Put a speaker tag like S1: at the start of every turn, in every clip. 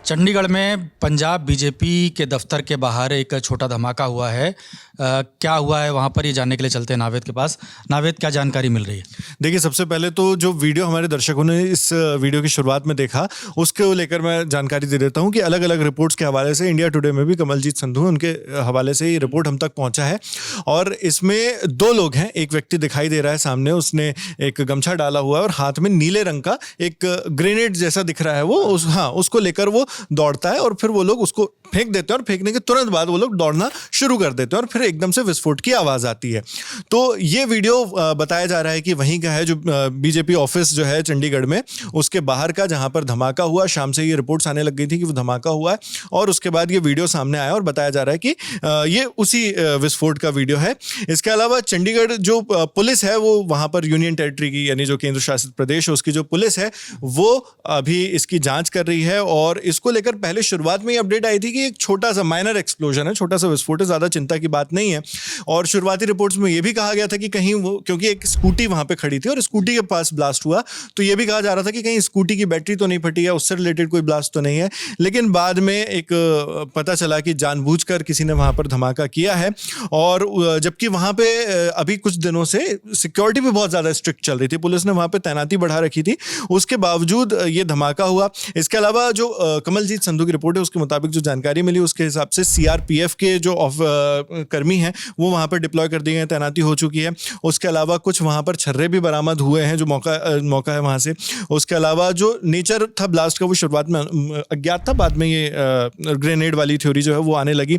S1: चंडीगढ़ में पंजाब बीजेपी के दफ्तर के बाहर एक छोटा धमाका हुआ है। क्या हुआ है वहाँ पर, ये जानने के लिए चलते हैं नावेद के पास। नावेद, क्या जानकारी मिल रही है?
S2: देखिए, सबसे पहले तो जो वीडियो हमारे दर्शकों ने इस वीडियो की शुरुआत में देखा, उसको लेकर मैं जानकारी दे देता हूं कि अलग अलग रिपोर्ट्स के हवाले से इंडिया टुडे में भी कमलजीत संधू, उनके हवाले से ये रिपोर्ट हम तक पहुंचा है। और इसमें दो लोग हैं। एक व्यक्ति दिखाई दे रहा है सामने, उसने एक गमछा डाला हुआ है और हाथ में नीले रंग का एक ग्रेनेड जैसा दिख रहा है वो, उसको लेकर वो दौड़ता है और फिर वो लोग उसको फेंक देते हैं और फेंकने के तुरंत बाद वो लोग दौड़ना शुरू कर देते हैं और फिर एकदम से विस्फोट की आवाज आती है। तो ये वीडियो बताया जा रहा है कि वहीं का है, जो बीजेपी ऑफिस जो है चंडीगढ़ में, उसके बाहर का, जहां पर धमाका हुआ। शाम से ये रिपोर्ट्स आने लग गई थी कि वो धमाका हुआ है और उसके बाद ये वीडियो सामने आया और बताया जा रहा है कि ये उसी विस्फोट का वीडियो है। इसके अलावा चंडीगढ़ जो पुलिस है, वो वहां पर यूनियन टेरिटरी की, यानी जो केंद्र शासित प्रदेश है, उसकी जो पुलिस है वो अभी इसकी जांच कर रही है। और इसको लेकर पहले शुरुआत में ये अपडेट आई थी कि एक छोटा सा माइनर एक्सप्लोजन है, छोटा सा विस्फोट है, ज्यादा चिंता की बात नहीं है। और शुरुआती रिपोर्ट्स में ये भी कहा गया था कि कहीं वो, क्योंकि एक स्कूटी वहां पे खड़ी थी और स्कूटी के पास ब्लास्ट हुआ, तो ये भी कहा जा रहा था कि कहीं स्कूटी की बैटरी तो नहीं फटी है, उससे रिलेटेड कोई ब्लास्ट तो नहीं है। लेकिन बाद में एक पता चला कि जानबूझकर किसी ने वहां पर धमाका किया है। और जबकि वहां पे अभी कुछ दिनों से सिक्योरिटी भी बहुत ज्यादा स्ट्रिक्ट चल रही थी, पुलिस ने वहां पे तैनाती बढ़ा रखी थी, उसके बावजूद ये धमाका हुआ। इसके अलावा जो कमलजीत संधू की रिपोर्ट है, उसके मुताबिक जो जानकारी मिली, उसके हिसाब से सीआरपीएफ के जो कर्मी हैं वो वहां पर डिप्लॉय कर दिए हैं, तैनाती हो चुकी है। उसके अलावा कुछ वहां पर छर्रे भी बरामद हुए हैं, जो मौका है वहां से। उसके अलावा जो नेचर था ब्लास्ट का, वो शुरुआत में अज्ञात था, बाद में ये ग्रेनेड वाली थ्योरी जो है वो आने लगी।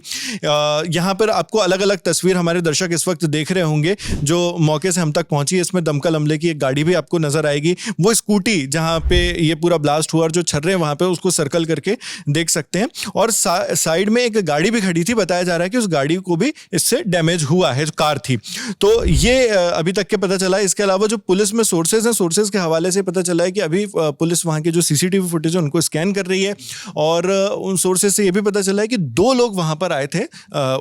S2: यहाँ पर आपको अलग अलग तस्वीर हमारे दर्शक इस वक्त देख रहे होंगे जो मौके से हम तक पहुंची है। इसमें दमकल अमले की एक गाड़ी भी आपको नजर आएगी, वो स्कूटी जहां पे ये पूरा ब्लास्ट हुआ और जो छर्रे वहां पे, उसको सर्कल करके देख सकते हैं। और साइड में एक गाड़ी भी खड़ी थी, बताया जा रहा है कि उस गाड़ी को भी इससे डैमेज हुआ है, कार थी। तो ये अभी तक के पता चला है। इसके अलावा जो पुलिस में सोर्सेज हैं, सोर्सेज के हवाले से पता चला है कि अभी पुलिस वहां के जो सीसीटीवी फुटेज है उनको स्कैन कर रही है। और उन सोर्सेज से ये भी पता चला है कि दो लोग वहां पर आए थे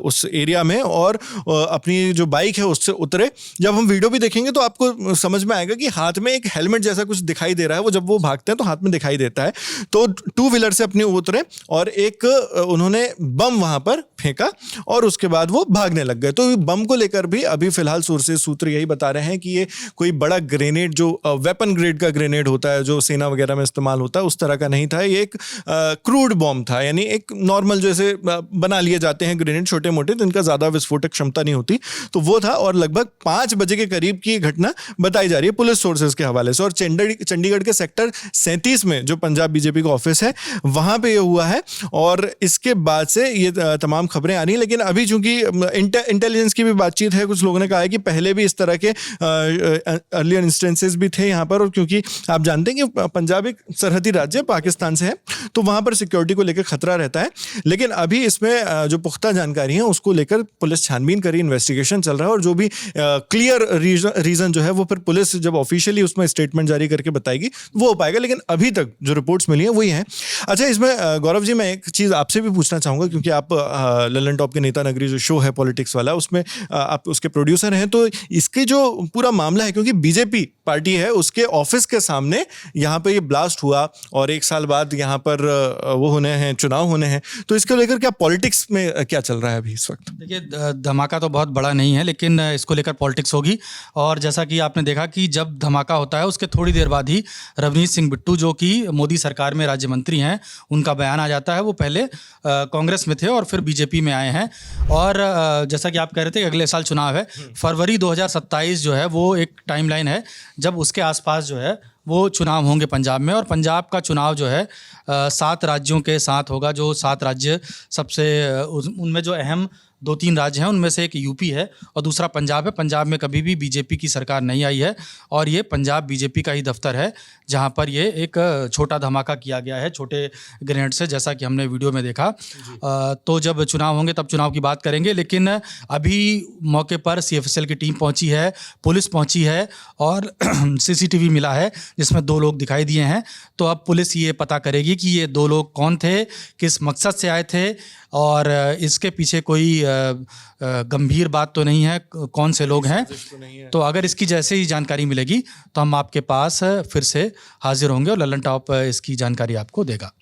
S2: उस एरिया में और अपनी जो बाइक है उससे उतरे। जब हम वीडियो भी देखेंगे तो आपको समझ में आएगा कि हाथ में एक हेलमेट जैसा कुछ दिखाई दे रहा है, वो जब वो भागते हैं तो हाथ में दिखाई देता है। तो टू व्हीलर से अपने उतरे और एक उन्होंने बम वहां पर फेंका और उसके बाद वो भागने लग गए। तो बम को लेकर भी अभी फिलहाल सूत्र यही बता रहे हैं कि ये कोई बड़ा ग्रेनेड, जो वेपन ग्रेड का ग्रेनेड होता है, जो सेना वगैरह में इस्तेमाल होता है, उस तरह का नहीं था। ये एक क्रूड बॉम्ब था, यानी एक नॉर्मल जैसे बना लिए जाते हैं ग्रेनेड छोटे मोटे, जिनका ज्यादा विस्फोटक क्षमता नहीं होती, तो वो था। और लगभग 5 बजे के करीब की घटना बताई जा रही है पुलिस सोर्सेज के हवाले से। और चंडीगढ़ के सेक्टर 37 में जो पंजाब बीजेपी का ऑफिस है, वहां पे ये हुआ है। और इसके बाद से ये तमाम खबरें आ रही हैं। लेकिन अभी चूंकि इंटेलिजेंस की भी बातचीत है, कुछ लोगों ने कहा है कि पहले भी इस तरह के अर्लियर इंस्टेंसेस भी थे यहाँ पर। और क्योंकि आप जानते हैं कि पंजाब एक सरहदी राज्य पाकिस्तान से है, तो वहां पर सिक्योरिटी को लेकर खतरा रहता है। लेकिन अभी इसमें जो पुख्ता जानकारी है उसको लेकर पुलिस छानबीन कर रही, इन्वेस्टिगेशन चल रहा है। और जो भी क्लियर रीजन जो है वो फिर पुलिस जब ऑफिशियली उसमें स्टेटमेंट जारी करके बताएगी वो हो पाएगा। लेकिन अभी तक जो रिपोर्ट्स मिली है वही है। अच्छा, इसमें गौरव जी, मैं एक चीज आपसे भी पूछना चाहूंगा, क्योंकि आप ललन टॉप के नेता नगरी जो शो है पॉलिटिक्स वाला, उसमें आप उसके प्रोड्यूसर हैं। तो इसके जो पूरा मामला है, क्योंकि बीजेपी पार्टी है, उसके ऑफिस के सामने यहाँ पे ये ब्लास्ट हुआ और 1 साल बाद यहाँ पर वो होने हैं, चुनाव होने हैं, तो इसको लेकर क्या पॉलिटिक्स में क्या चल रहा है अभी इस वक्त?
S1: देखिए, धमाका तो बहुत बड़ा नहीं है, लेकिन इसको लेकर पॉलिटिक्स होगी। और जैसा कि आपने देखा कि जब धमाका होता है उसके थोड़ी देर बाद ही रवनीत सिंह बिट्टू, जो कि मोदी सरकार में राज्य मंत्री हैं, उनका बयान आ जाता है। वो पहले कांग्रेस में थे और फिर बीजेपी में आए हैं। और जैसा कि आप कह रहे थे कि अगले साल चुनाव है, फरवरी 2027 जो है वो एक टाइमलाइन है जब उसके आसपास जो है वो चुनाव होंगे पंजाब में। और पंजाब का चुनाव जो है 7 राज्यों के साथ होगा। जो 7 राज्य सबसे उनमें जो अहम 2-3 राज्य हैं, उनमें से एक यूपी है और दूसरा पंजाब है। पंजाब में कभी भी बीजेपी की सरकार नहीं आई है और ये पंजाब बीजेपी का ही दफ्तर है, जहां पर ये एक छोटा धमाका किया गया है छोटे ग्रेनेड से, जैसा कि हमने वीडियो में देखा। तो जब चुनाव होंगे तब चुनाव की बात करेंगे। लेकिन अभी मौके पर सीएफएसएल की टीम पहुंची है, पुलिस पहुंची है और सीसीटीवी मिला है जिसमें 2 लोग दिखाई दिए हैं। तो अब पुलिस ये पता करेगी कि ये 2 लोग कौन थे, किस मकसद से आए थे और इसके पीछे कोई गंभीर बात तो नहीं है, कौन से लोग हैं। तो अगर इसकी जैसे ही जानकारी मिलेगी तो हम आपके पास फिर से हाजिर होंगे और लल्लन टॉप इसकी जानकारी आपको देगा।